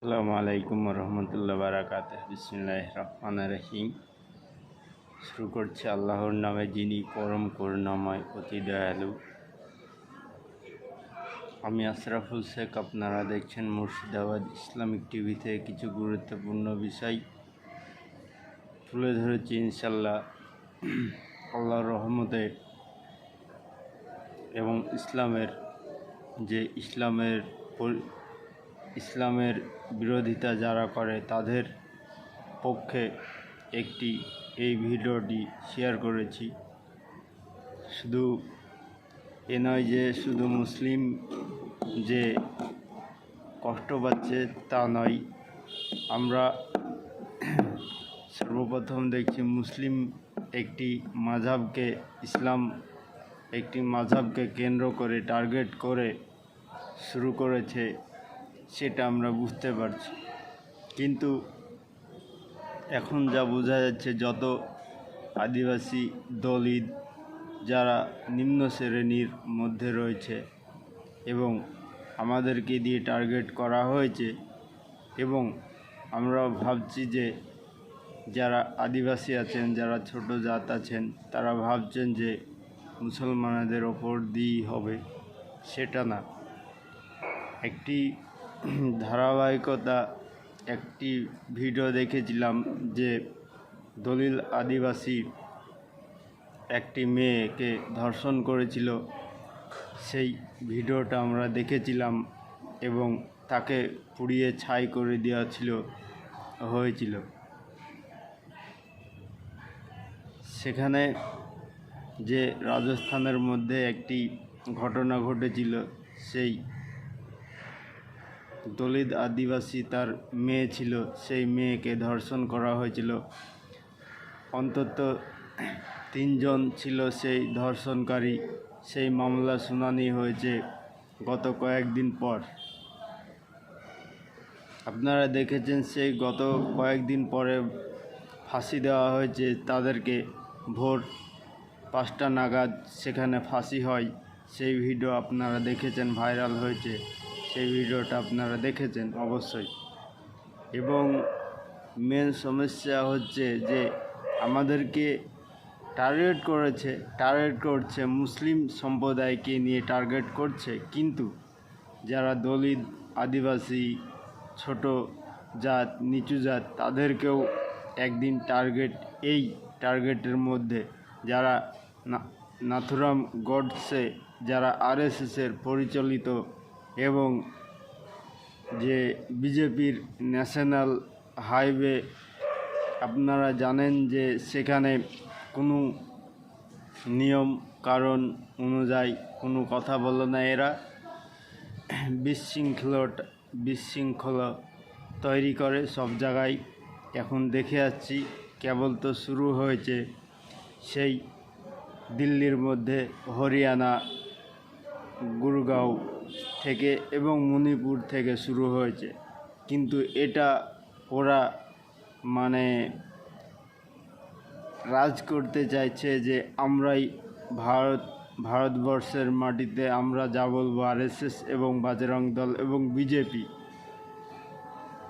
আসসালামু আলাইকুম রহমতুল্লাহ বারাকাতুহ। বিসমিল্লাহির রহমানির রহিম। শুরু করছি আল্লাহর নামে, যিনি পরম করুণাময়, অতি দয়ালু। আমি আশরাফুল শেখ। আপনারা দেখছেন মুর্শিদাবাদ ইসলামিক টিভিতে কিছু গুরুত্বপূর্ণ বিষয় তুলে ধরেছি ইনশাল্লাহ আল্লাহর রহমতে। এবং ইসলামের বিরোধিতা যারা করে তাদের পক্ষে এই ভিডিওটি শেয়ার করেছি। শুধু এ নয় যে শুধু মুসলিম যে কষ্ট পাচ্ছে তা নয়, আমরা সর্বপ্রথম দেখছি মুসলিম ইসলাম একটি মাযহাবকে কেন্দ্র করে টার্গেট করে শুরু করেছে, সেটা আমরা বুঝতে পারছি। কিন্তু এখন যা বোঝা যাচ্ছে, যত আদিবাসী, দলিত যারা নিম্ন শ্রেণীর মধ্যে রয়েছে এবং আমাদেরকে দিয়ে টার্গেট করা হয়েছে, এবং আমরা ভাবছি যে যারা আদিবাসী আছেন, যারা ছোট জাত আছেন, তারা ভাবছেন যে মুসলমানদের ওপর দিয়েই হবে। সেটা না। একটি ধারাবাহিকতা একটি ভিডিও দেখেছিলাম যে দলিত আদিবাসী একটি মেয়েকে ধর্ষণ করেছিল। সেই ভিডিওটা আমরা দেখেছিলাম এবং তাকে পুড়িয়ে ছাই করে দেওয়া হয়েছিল। সেখানে যে রাজস্থানের মধ্যে একটি ঘটনা ঘটেছিল, সেই দলিত আদিবাসী তার মেয়ে ছিল, সেই মেয়েকে ধর্ষণ করা হয়েছিল। অন্তত 3 জন ছিল সেই ধর্ষণকারী। সেই মামলা শুনানি হয়েছে গত কয়েকদিন পর। আপনারা দেখেছেন সেই গত কয়েকদিন পরে ফাঁসি দেওয়া হয়েছে তাদেরকে। ভোর 5টা নাগাদ সেখানে ফাঁসি হয়। সেই ভিডিও আপনারা দেখেছেন, ভাইরাল হয়েছে। সেই ভিডিওটা আপনারা দেখেছেন অবশ্যই। এবং মেন সমস্যা হচ্ছে যে আমাদেরকে টার্গেট করছে মুসলিম সম্প্রদায়কে নিয়ে টার্গেট করছে। কিন্তু যারা দলিত, আদিবাসী, ছোট জাত, নিচু জাত, তাদেরকেও একদিন এই টার্গেটের মধ্যে যারা নাথুরাম গডসে, যারা আরএসএসের পরিচালিত, এবং যে বিজেপির ন্যাশনাল হাইওয়ে, আপনারা জানেন যে সেখানে কোনো নিয়ম কারণ অনুযায়ী কোনো কথা বলে না। এরা বিশৃঙ্খলা তৈরি করে সব জায়গায়। এখন দেখে যাচ্ছি, কেবল তো শুরু হয়েছে সেই দিল্লির মধ্যে, হরিয়ানা, গুরগাঁও থেকে এবং মণিপুর থেকে শুরু হয়েছে। কিন্তু এটা ওরা রাজ করতে চাইছে যে আমরাই ভারতবর্ষের মাটিতে আমরা যা বলবো। আরএসএস এবং বজরং দল এবং বিজেপি,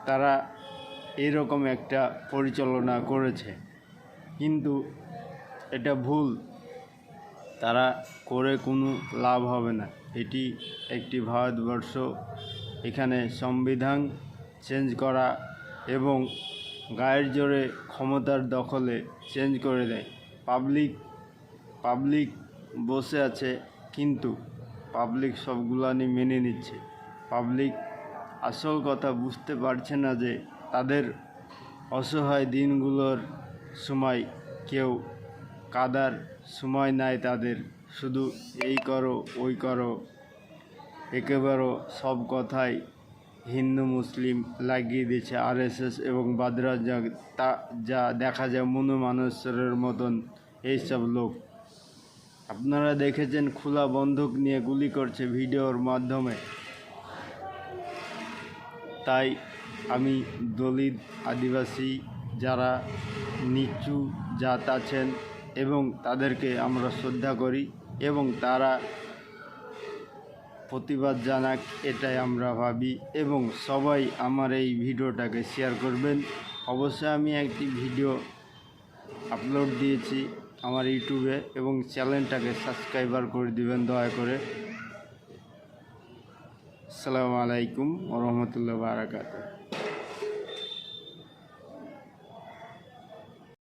তারা এরকম একটা পরিচালনা করেছে। কিন্তু এটা ভুল, তারা করে কোনো লাভ হবে না। এটি একটি ভারতবর্ষ, এখানে সংবিধান চেঞ্জ করা এবং গায়ের জোরে ক্ষমতার দখলে চেঞ্জ করে দেয়। পাবলিক বসে আছে, কিন্তু পাবলিক সবগুলানি মেনে নিচ্ছে। পাবলিক আসল কথা বুঝতে পারছে না যে তাদের অসহায় দিনগুলোর সময় কেউ কাদার সময় নাই তাদের। শুধু এই করো, ওই করো, একেবারে সব কথাই হিন্দু মুসলিম লাগিয়ে দিয়েছে আরএসএস এবং বাদরা। যা দেখা যায় মনুমানুষের মতন এইসব লোক। আপনারা দেখেছেন খোলা বন্দুক নিয়ে গুলি করছে ভিডিওর মাধ্যমে। তাই আমি দলিত, আদিবাসী, যারা নিচু জাত আছেন এবং তাদেরকে আমরা শ্রদ্ধা করি, এবং তারা প্রতিবাদ জানাক, এটাই আমরা ভাবি। এবং সবাই আমার এই ভিডিওটাকে শেয়ার করবেন। অবশ্যই আমি একটি ভিডিও আপলোড দিয়েছি আমার ইউটিউবে, এবং চ্যানেলটাকে সাবস্ক্রাইবার করে দিবেন দয়া করে। আসসালামু আলাইকুম ওয়া রাহমাতুল্লাহি ওয়া বারাকাতুহু।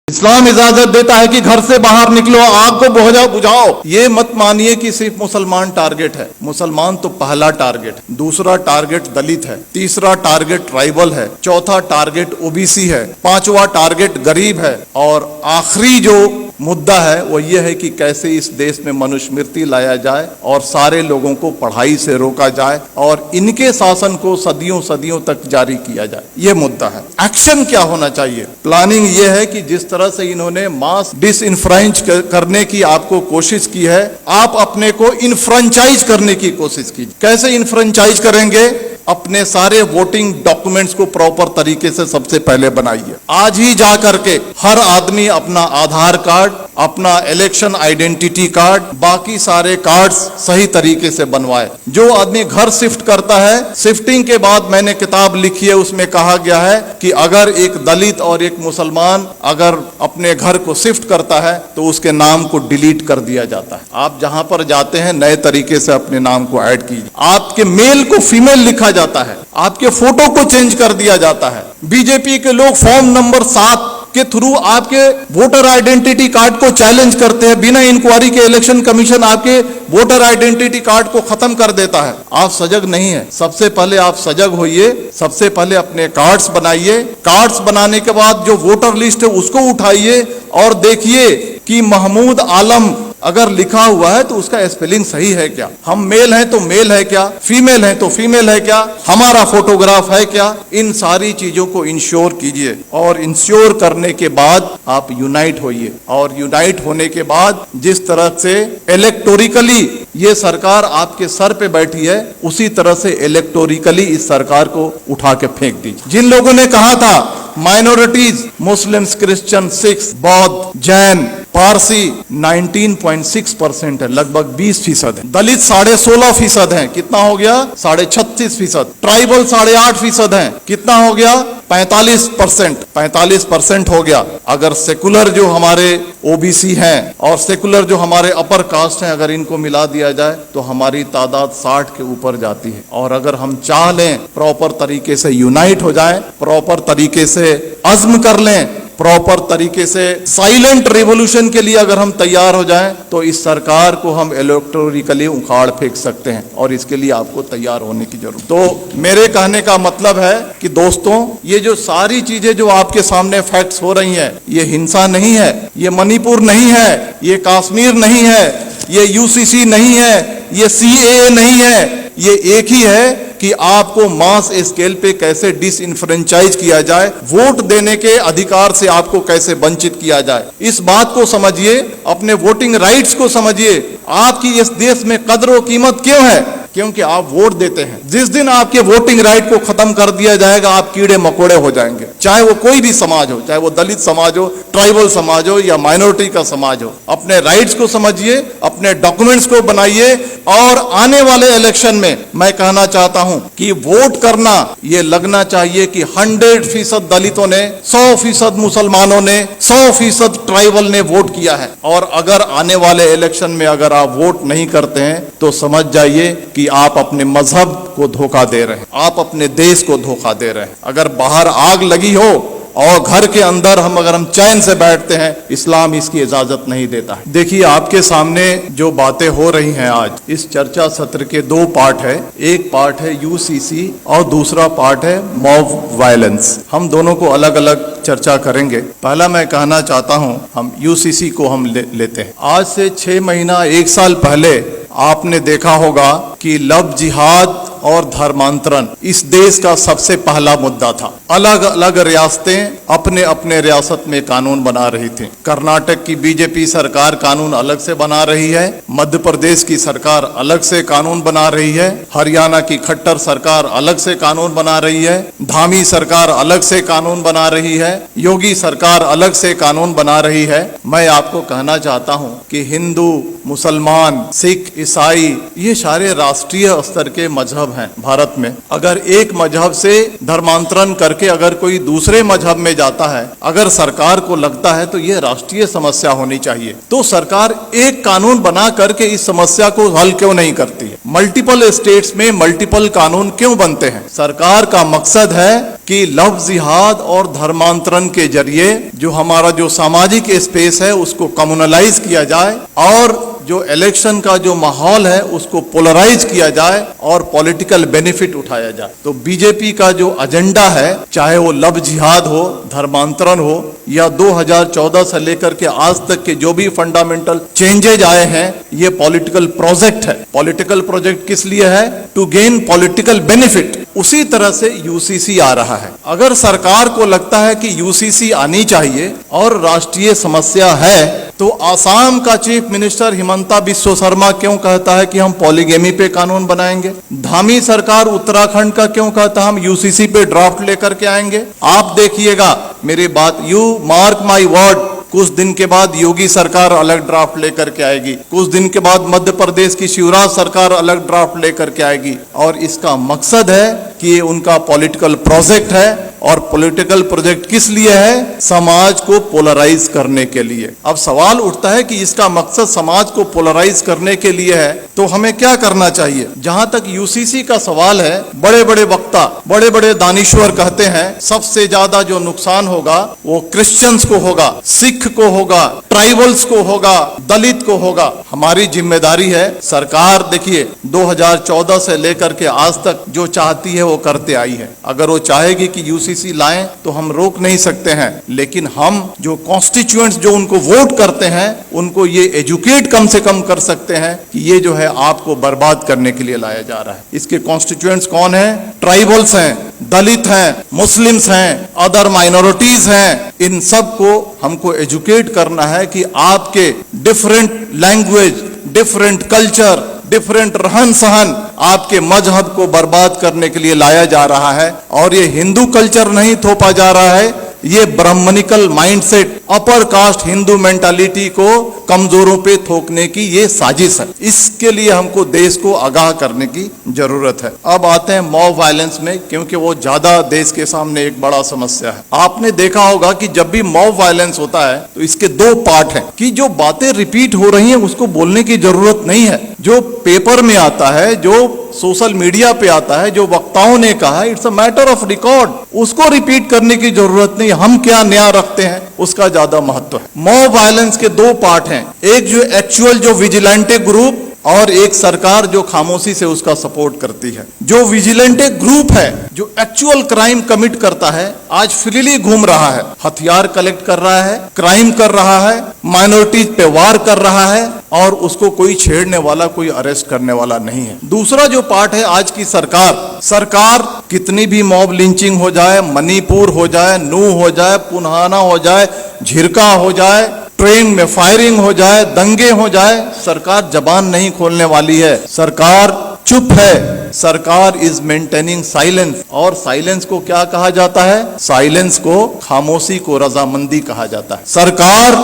इस्लाम इजाजत देता है कि घर से बाहर निकलो, आग को बुझाओ। ये मत मानिए कि सिर्फ मुसलमान टारगेट है। मुसलमान तो पहला टारगेट, दूसरा टारगेट दलित है, तीसरा टारगेट ट्राइबल है, चौथा टारगेट ओबीसी है, पांचवा टारगेट गरीब है, और आखिरी जो मुद्दा है वो ये है कि कैसे इस देश में मनुस्मृति लाया जाए और सारे लोगों को पढ़ाई से रोका जाए और इनके शासन को सदियों सदियों तक जारी किया जाए। ये मुद्दा है। एक्शन क्या होना चाहिए? प्लानिंग ये है कि जिस तरह से इन्होंने मास डिसइंफ्रेंच करने की आपको कोशिश की है, आप अपने को इनफ्रेंचाइज करने की कोशिश कीजिए। कैसे इनफ्रेंचाइज करेंगे? अपने सारे वोटिंग डॉक्यूमेंट्स को प्रॉपर तरीके से सबसे पहले बनाइए। आज ही जा करके हर आदमी अपना आधार कार्ड, अपना इलेक्शन आइडेंटिटी कार्ड, बाकी सारे कार्ड्स सही तरीके से बनवाए। जो आदमी घर शिफ्ट करता है, शिफ्टिंग के बाद मैंने किताब लिखी है, उसमें कहा गया है कि अगर एक दलित और एक मुसलमान अगर अपने घर को शिफ्ट करता है तो उसके नाम को डिलीट कर दिया जाता है। आप जहां पर जाते हैं नए तरीके से अपने नाम को ऐड कीजिए। आपके मेल को फीमेल लिखा जाता है, आपके फोटो को चेंज कर दिया जाता है। बीजेपी के लोग फॉर्म नंबर 7 के थ्रू आपके वोटर आइडेंटिटी कार्ड को चैलेंज करते हैं। बिना इंक्वायरी के इलेक्शन कमीशन आपके वोटर आइडेंटिटी कार्ड को खत्म कर देता है। आप सजग नहीं है। सबसे पहले आप सजग होइए। सबसे पहले अपने कार्ड्स बनाइए। कार्ड्स बनाने के बाद जो वोटर लिस्ट है उसको उठाइए और देखिए कि महमूद आलम अगर लिखा हुआ है तो उसका स्पेलिंग सही है क्या? हम मेल हैं तो मेल है क्या? फीमेल हैं तो फीमेल है क्या? हमारा फोटोग्राफ है क्या? इन सारी चीजों को इंश्योर कीजिए और इंश्योर करने के बाद आप यूनाइट होइए। और यूनाइट होने के बाद जिस तरह से इलेक्टोरिकली ये सरकार आपके सर पे बैठी है, उसी तरह से इलेक्टोरिकली इस सरकार को उठा के फेंक दीजिए। जिन लोगों ने कहा था माइनॉरिटीज, मुस्लिम्स, क्रिश्चियन, सिख, बौद्ध, जैन, पारसी 19.6% है, लगभग 20% है। दलित 16.5% है, कितना हो गया? 36.5%। ट्राइबल 8.5% है, कितना हो गया? 45% हो गया। अगर सेकुलर जो हमारे ओबीसी हैं और सेकुलर जो हमारे अपर कास्ट हैं, अगर इनको मिला दिया जाए तो हमारी तादाद 60 के ऊपर जाती है। और अगर हम चाह लें प्रॉपर तरीके से यूनाइट हो जाएं, प्रॉपर तरीके से अज़्म कर लें, प्रॉपर तरीके से साइलेंट रिवॉल्यूशन के लिए अगर हम तैयार हो जाएं तो इस सरकार को हम इलेक्टोरिकली उखाड़ फेंक सकते हैं। और इसके लिए आपको तैयार होने की जरूरत। तो मेरे कहने का मतलब है कि दोस्तों, ये जो सारी चीजें जो आपके सामने फैक्ट्स हो रही हैं, ये हिंसा नहीं है, ये मणिपुर नहीं है, ये कश्मीर नहीं है, ये यूसीसी नहीं है, ये सीएए नहीं है। ये एक ही है कि आपको मास स्केल पे कैसे डिसइंफ्रेंचाइज किया जाए, वोट देने के अधिकार से आपको कैसे वंचित किया जाए। इस बात को समझिए, अपने वोटिंग राइट्स को समझिए। आपकी इस देश में कदर व कीमत क्यों है? क्योंकि आप वोट देते हैं। जिस दिन आपके वोटिंग राइट को खत्म कर दिया जाएगा, आप कीड़े मकोड़े हो जाएंगे। चाहे वो कोई भी समाज हो, चाहे वो दलित समाज हो, ट्राइबल समाज हो या माइनॉरिटी का समाज हो। अपने राइट्स को समझिए, अपने डॉक्यूमेंट्स को बनाइए। और आने वाले इलेक्शन में मैं कहना चाहता हूं कि वोट करना ये लगना चाहिए कि 100% दलितों ने, 100% मुसलमानों ने, 100% ट्राइबल ने वोट किया है। और अगर आने वाले इलेक्शन में अगर आप वोट नहीं करते हैं तो समझ जाइए कि आप अपने मजहब को धोखा दे रहे हैं, आप अपने देश को धोखा दे रहे हैं। अगर बाहर आग लगी हो और घर के अंदर अगर हम चैन से बैठते हैं, इस्लाम इसकी इजाजत नहीं देता है। देखिए, आपके सामने जो बातें हो रही हैं आज, इस चर्चा सत्र के 2 पार्ट है। एक पार्ट है यूसीसी और दूसरा पार्ट है मॉब वायलेंस। हम दोनों को अलग अलग चर्चा करेंगे। पहला मैं कहना चाहता हूं, हम यूसीसी को हम लेते हैं। आज से 6 महीना 1 साल पहले आपने देखा होगा कि लव जिहाद और धर्मांतरण इस देश का सबसे पहला मुद्दा था। अलग अलग रियासतें अपने अपने रियासत में कानून बना रही थी। कर्नाटक की बीजेपी सरकार कानून अलग से बना रही है, मध्य प्रदेश की सरकार अलग से कानून बना रही है, हरियाणा की खट्टर सरकार अलग से कानून बना रही है, धामी सरकार अलग से कानून बना रही है, योगी सरकार अलग से कानून बना रही है। मैं आपको कहना चाहता हूं कि हिंदू, मुसलमान, सिख, ईसाई ये सारे राष्ट्रीय स्तर के मजहब हैं भारत में। अगर एक मजहब से धर्मांतरण करके अगर कोई दूसरे मजहब में जाता है, अगर सरकार को लगता है तो ये राष्ट्रीय समस्या होनी चाहिए, तो सरकार एक कानून बना करके इस समस्या को हल क्यों नहीं करती है? मल्टीपल स्टेट्स में मल्टीपल कानून क्यों बनते हैं? सरकार का मकसद है कि लव जिहाद और धर्मांतरण के जरिए जो हमारा जो सामाजिक स्पेस है उसको कम्युनलाइज किया जाए और जो इलेक्शन का जो माहौल है उसको पोलराइज किया जाए और पॉलिटिकल बेनिफिट उठाया जाए। तो बीजेपी का जो एजेंडा है, चाहे वो लव जिहाद हो, धर्मांतरण हो या 2014 से लेकर के आज तक के जो भी फंडामेंटल चेंजेज आए हैं, ये पॉलिटिकल प्रोजेक्ट है। पॉलिटिकल प्रोजेक्ट किस लिए है? To gain political benefit. उसी तरह से यूसीसी आ रहा है। अगर सरकार को लगता है कि यूसीसी आनी चाहिए और राष्ट्रीय समस्या है, तो आसाम का चीफ मिनिस्टर हिमंता बिस्वा शर्मा क्यों कहता है कि हम पॉलीगेमी पे कानून बनाएंगे? धामी सरकार उत्तराखंड का क्यों कहता है हम यूसीसी पे ड्राफ्ट लेकर के आएंगे? आप देखिएगा मेरी बात, यू मार्क माई वर्ड, कुछ दिन के बाद योगी सरकार अलग ड्राफ्ट लेकर के आएगी, कुछ दिन के बाद मध्य प्रदेश की शिवराज सरकार अलग ड्राफ्ट लेकर के आएगी। और इसका मकसद है कि ये उनका पॉलिटिकल प्रोजेक्ट है। और पॉलिटिकल प्रोजेक्ट किस लिए है? समाज को पोलराइज करने के लिए। अब सवाल उठता है कि इसका मकसद समाज को पोलराइज करने के लिए है, तो हमें क्या करना चाहिए? जहां तक यूसीसी का सवाल है, बड़े बड़े वक्ता, बड़े बड़े दानिश्वर कहते हैं सबसे ज्यादा जो नुकसान होगा वो क्रिश्चियंस को होगा, सिख को होगा, ट्राइबल्स को होगा, दलित को होगा। हमारी जिम्मेदारी है, सरकार देखिए 2014 से लेकर के आज तक जो चाहती है वो करते आई है। अगर वो चाहेगी कि यूसीसी लाएं तो हम रोक नहीं सकते हैं, लेकिन हम जो कॉन्स्टिट्यूएंट्स जो उनको वोट करते हैं उनको ये एजुकेट कम से कम कर सकते हैं कि ये जो है आपको बर्बाद करने के लिए लाया जा रहा है। इसके कॉन्स्टिट्यूएंट्स कौन है? ट्राइबल्स हैं, दलित हैं, मुस्लिम्स हैं, अदर माइनॉरिटीज हैं। इन सब को हमको एजुकेट करना है कि आपके different language, different culture, different रहन सहन आपके मजहब को बर्बाद करने के लिए लाया जा रहा है। और ये हिंदू कल्चर नहीं थोपा जा रहा है, ये Brahmanical mindset, upper caste Hindu mentality को कमजोरों पे थोकने की ये साजिश है। इसके लिए हमको देश को आगाह करने की जरूरत है। अब आते हैं मॉब वायलेंस में, क्योंकि वो ज्यादा देश के सामने एक बड़ा समस्या है। आपने देखा होगा कि जब भी मॉब वायलेंस होता है तो इसके दो पार्ट हैं कि जो बातें रिपीट हो रही हैं उसको बोलने की जरूरत नहीं है। जो पेपर में आता है, जो सोशल मीडिया पे आता है, जो वक्ताओं ने कहा, it's a matter of record, उसको रिपीट करने की जरूरत नहीं। हम क्या नया रखते हैं उसका ज्यादा महत्व है। मॉब वायलेंस के दो पार्ट हैं, एक जो एक्चुअल जो विजिलेंटे ग्रुप और एक सरकार जो खामोशी से उसका सपोर्ट करती है। जो विजिलेंटे ग्रुप है, जो एक्चुअल क्राइम कमिट करता है, आज फ्रीली घूम रहा है, हथियार कलेक्ट कर रहा है, क्राइम कर रहा है, माइनॉरिटीज पे वार कर रहा है और उसको कोई छेड़ने वाला, कोई अरेस्ट करने वाला नहीं है। दूसरा जो पार्ट है आज की सरकार कितनी भी मॉब लिंचिंग हो जाए, मणिपुर हो जाए, नू हो जाए, पुन्हाना हो जाए, झिरका हो जाए, ट्रेन में फायरिंग हो जाए, दंगे हो जाए, सरकार जबान नहीं खोलने वाली है। सरकार चुप है। सरकार इज मेंटेनिंग साइलेंस। और साइलेंस को क्या कहा जाता है? साइलेंस को, खामोशी को रजामंदी कहा जाता है। सरकार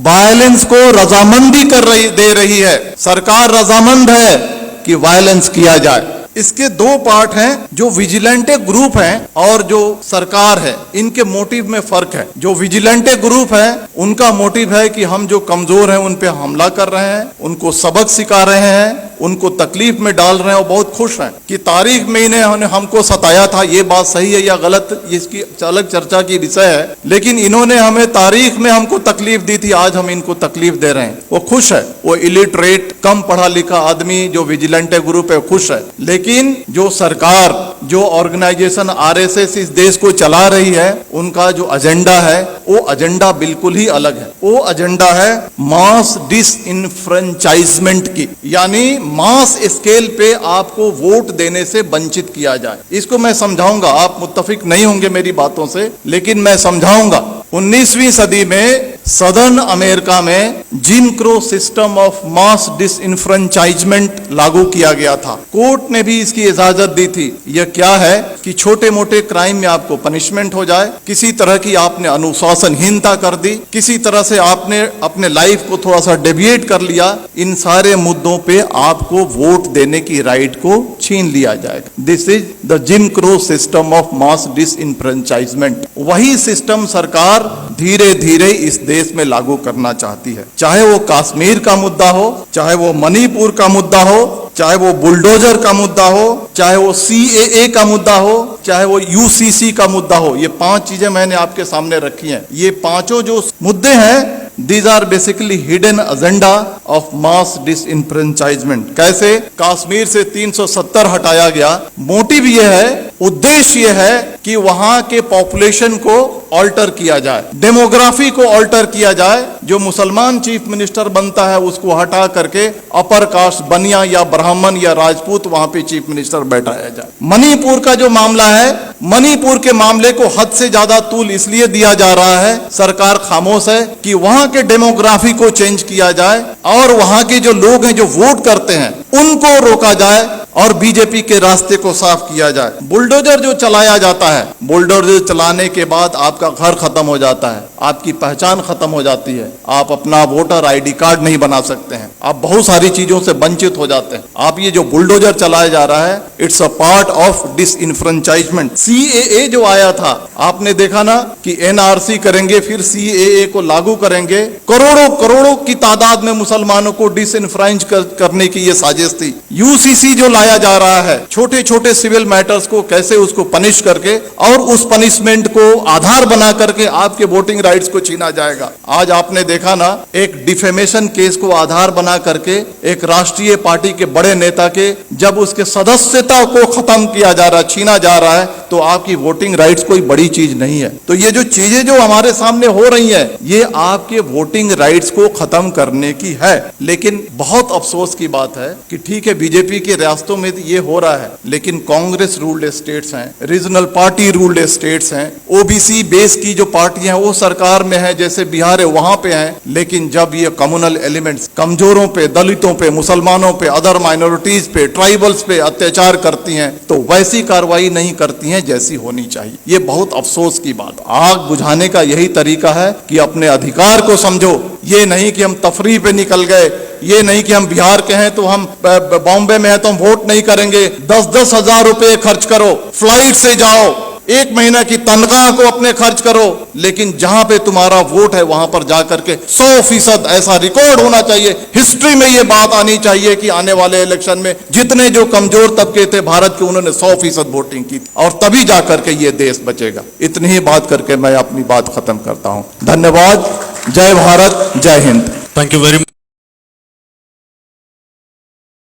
वायलेंस को रजामंदी दे रही है। सरकार रजामंद है कि वायलेंस किया जाए। इसके दो पार्ट हैं, जो विजिलेंटे ग्रुप हैं और जो सरकार है, इनके मोटिव में फर्क है। जो विजिलेंटे ग्रुप है उनका मोटिव है कि हम जो कमजोर हैं उन पे हमला कर रहे हैं, उनको सबक सिखा रहे हैं, उनको तकलीफ में डाल रहे हैं और बहुत खुश हैं कि तारीख में इन्हें हमको सताया था। ये बात सही है या गलत, इसकी अलग चर्चा की विषय है, लेकिन इन्होंने हमें तारीख में हमको तकलीफ दी थी, आज हम इनको तकलीफ दे रहे हैं। वो खुश है। वो इलिटरेट, कम पढ़ा लिखा आदमी जो विजिलेंटे ग्रुप है खुश है। लेकिन जो सरकार, जो ऑर्गेनाइजेशन आरएसएस इस देश को चला रही है, उनका जो एजेंडा है वो एजेंडा बिल्कुल ही अलग है। वो एजेंडा है मास डिसइनफ्रेंचाइजमेंट की, यानी मास स्केल पे आपको वोट देने से वंचित किया जाए। इसको मैं समझाऊंगा, आप मुत्तफिक नहीं होंगे मेरी बातों से, लेकिन मैं समझाऊंगा। 19वीं सदी में सदर्न अमेरिका में gym crow system of mass disenfranchisement लागू किया गया था। कोर्ट ने भी इसकी इजाजत दी थी। यह क्या है कि छोटे मोटे क्राइम में आपको पनिशमेंट हो जाए, किसी तरह की आपने अनुशासनहीनता कर दी, किसी तरह से आपने अपने लाइफ को थोड़ा सा डेविएट कर लिया, इन सारे मुद्दों पे आपको वोट देने की राइट को छीन लिया जाएगा। This is the gym crow system of mass disenfranchisement. वही सिस्टम सरकार धीरे धीरे इस देश में लागू करना चाहती है। चाहे वो कश्मीर का मुद्दा हो, चाहे वो मणिपुर का मुद्दा हो, चाहे वो बुलडोजर का मुद्दा हो, चाहे वो सीएए का मुद्दा हो, चाहे वो यूसीसी का मुद्दा हो। ये 5 चीजें मैंने आपके सामने रखी हैं। ये पांचों जो मुद्दे हैं, these are basically hidden agenda of mass disenfranchisement। कैसे कश्मीर से 370 हटाया गया, मोटिव ये है, उद्देश्य ये है कि वहां के पॉपुलेशन को ऑल्टर किया जाए, डेमोग्राफी को ऑल्टर किया जाए। जो मुसलमान चीफ मिनिस्टर बनता है उसको हटा करके अपर कास्ट बनिया या ब्राह्मण या राजपूत वहां पे चीफ मिनिस्टर बैठाया जाए। मणिपुर का जो मामला है, मणिपुर के मामले को हद से ज्यादा तूल इसलिए दिया जा रहा है, सरकार खामोश है, कि वहां के डेमोग्राफी को चेंज किया जाए और वहां के जो लोग हैं जो वोट करते हैं उनको रोका जाए और बीजेपी के रास्ते को साफ किया जाए। बुलडोजर जो चलाया जाता है, बुलडोजर चलाने के बाद आपका घर खत्म हो जाता है, आपकी पहचान खत्म हो जाती है, आप अपना वोटर आईडी कार्ड नहीं बना सकते हैं, आप बहुत सारी चीजों से वंचित हो जाते हैं। आप ये जो बुलडोजर चलाया जा रहा है, it's a part of disenfranchisement. CAA जो आया था, आपने देखा ना कि एनआरसी करेंगे, फिर सीएए को लागू करेंगे, करोड़ों करोड़ों की तादाद में मुसलमानों को डिसइनफ्रेंच करने की ये साजिश थी। यूसीसी जो लाया जा रहा है, छोटे छोटे सिविल मैटर्स को कैसे उसको पनिश करके और उस पनिशमेंट को आधार बना करके आपके वोटिंग राइट्स को छीना जाएगा। आज आपने देखा ना, एक डिफेमेशन केस को आधार बना करके एक राष्ट्रीय पार्टी के बड़े नेता के जब उसके सदस्यता को खत्म किया जा रहा है, छीना जा रहा है, तो आपकी वोटिंग राइट्स कोई बड़ी चीज नहीं है। तो ये जो चीजें जो हमारे सामने हो रही हैं, ये आपके वोटिंग राइट्स को खत्म करने की है। लेकिन बहुत अफसोस की बात है कि ठीक है बीजेपी के रियासतों में ये हो रहा है, लेकिन कांग्रेस रूल्ड स्टेट्स हैं, रीजनल पार्टी रूल्ड स्टेट्स हैं, ओबीसी बेस की जो पार्टियां वो सरकार में है, जैसे बिहार है वहां पे हैं। लेकिन जब ये कम्युनल एलिमेंट्स कमजोरों पे, दलितों पे, मुसलमानों पे, अदर माइनॉरिटीज पे, ट्राइबल्स पे अत्याचार करती हैं, तो वैसी कार्रवाई नहीं करती हैं जैसी होनी चाहिए। ये बहुत अफसोस की बात। आग बुझाने का यही तरीका है कि अपने अधिकार को समझो। ये नहीं कि हम तफरीह पे निकल गए, ये नहीं कि हम बिहार के हैं तो हम बॉम्बे में हैं तो हम वोट नहीं करेंगे। 10-10 हजार रुपए खर्च करो, फ्लाइट से जाओ, 1 महीना की तनख्वाह को अपने खर्च करो, लेकिन जहां पे तुम्हारा वोट है वहां पर जाकर के 100% ऐसा रिकॉर्ड होना चाहिए, हिस्ट्री में ये बात आनी चाहिए कि आने वाले इलेक्शन में जितने जो कमजोर तबके थे भारत के, उन्होंने 100% वोटिंग की, और तभी जाकर के ये देश बचेगा। इतनी ही बात करके मैं अपनी बात खत्म करता हूं। धन्यवाद। जय भारत, जय Hind. Thank you very much.